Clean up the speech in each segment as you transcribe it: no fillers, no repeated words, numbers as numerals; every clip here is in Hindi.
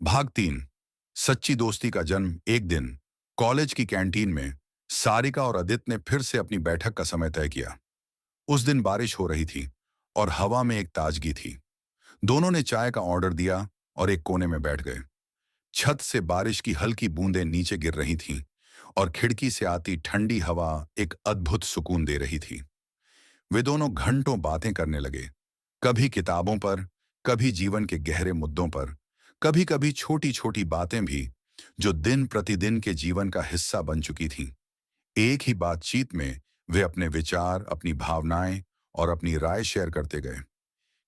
भाग 3। सच्ची दोस्ती का जन्म। एक दिन कॉलेज की कैंटीन में सारिका और अदित ने फिर से अपनी बैठक का समय तय किया। उस दिन बारिश हो रही थी और हवा में एक ताजगी थी। दोनों ने चाय का ऑर्डर दिया और एक कोने में बैठ गए। छत से बारिश की हल्की बूंदें नीचे गिर रही थीं और खिड़की से आती ठंडी हवा एक अद्भुत सुकून दे रही थी। वे दोनों घंटों बातें करने लगे, कभी किताबों पर, कभी जीवन के गहरे मुद्दों पर, कभी कभी छोटी छोटी बातें भी जो दिन प्रतिदिन के जीवन का हिस्सा बन चुकी थीं। एक ही बातचीत में वे अपने विचार, अपनी भावनाएं और अपनी राय शेयर करते गए।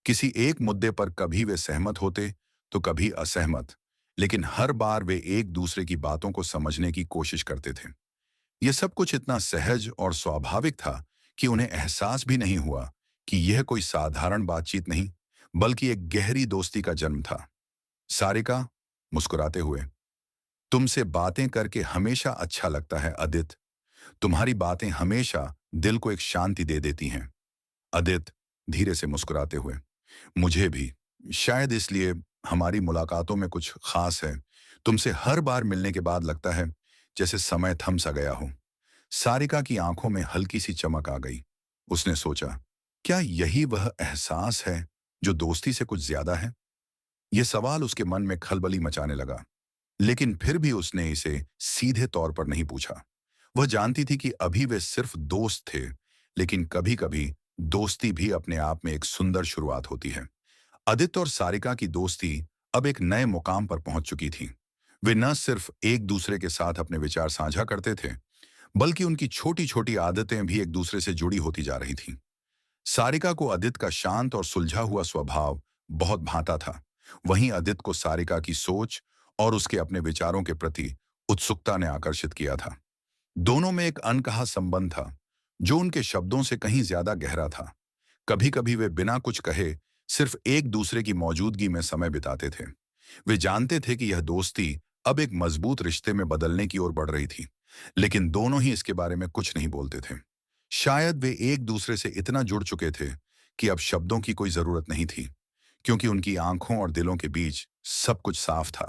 किसी एक मुद्दे पर कभी वे सहमत होते तो कभी असहमत, लेकिन हर बार वे एक दूसरे की बातों को समझने की कोशिश करते थे। यह सब कुछ इतना सहज और स्वाभाविक था कि उन्हें एहसास भी नहीं हुआ कि यह कोई साधारण बातचीत नहीं, बल्कि एक गहरी दोस्ती का जन्म था। सारिका मुस्कुराते हुए, तुमसे बातें करके हमेशा अच्छा लगता है अदित। तुम्हारी बातें हमेशा दिल को एक शांति दे देती हैं। अदित धीरे से मुस्कुराते हुए, मुझे भी। शायद इसलिए हमारी मुलाकातों में कुछ खास है। तुमसे हर बार मिलने के बाद लगता है जैसे समय थम सा गया हो। सारिका की आंखों में हल्की सी चमक आ गई। उसने सोचा, क्या यही वह एहसास है जो दोस्ती से कुछ ज्यादा है? यह सवाल उसके मन में खलबली मचाने लगा, लेकिन फिर भी उसने इसे सीधे तौर पर नहीं पूछा। वह जानती थी कि अभी वे सिर्फ दोस्त थे, लेकिन कभी कभी दोस्ती भी अपने आप में एक सुंदर शुरुआत होती है। आदित्य और सारिका की दोस्ती अब एक नए मुकाम पर पहुंच चुकी थी। वे न सिर्फ एक दूसरे के साथ अपने विचार साझा करते थे, बल्कि उनकी छोटी छोटी आदतें भी एक दूसरे से जुड़ी होती जा रही थीं। सारिका को आदित्य का शांत और सुलझा हुआ स्वभाव बहुत भाता था। वहीं आदित्य को सारिका की सोच और उसके अपने विचारों के प्रति उत्सुकता ने आकर्षित किया था। दोनों में एक अनकहा संबंध था, जो उनके शब्दों से कहीं ज्यादा गहरा था। कभी कभी वे बिना कुछ कहे सिर्फ एक दूसरे की मौजूदगी में समय बिताते थे। वे जानते थे कि यह दोस्ती अब एक मजबूत रिश्ते में बदलने की ओर बढ़ रही थी, लेकिन दोनों ही इसके बारे में कुछ नहीं बोलते थे। शायद वे एक दूसरे से इतना जुड़ चुके थे कि अब शब्दों की कोई जरूरत नहीं थी, क्योंकि उनकी आंखों और दिलों के बीच सब कुछ साफ था।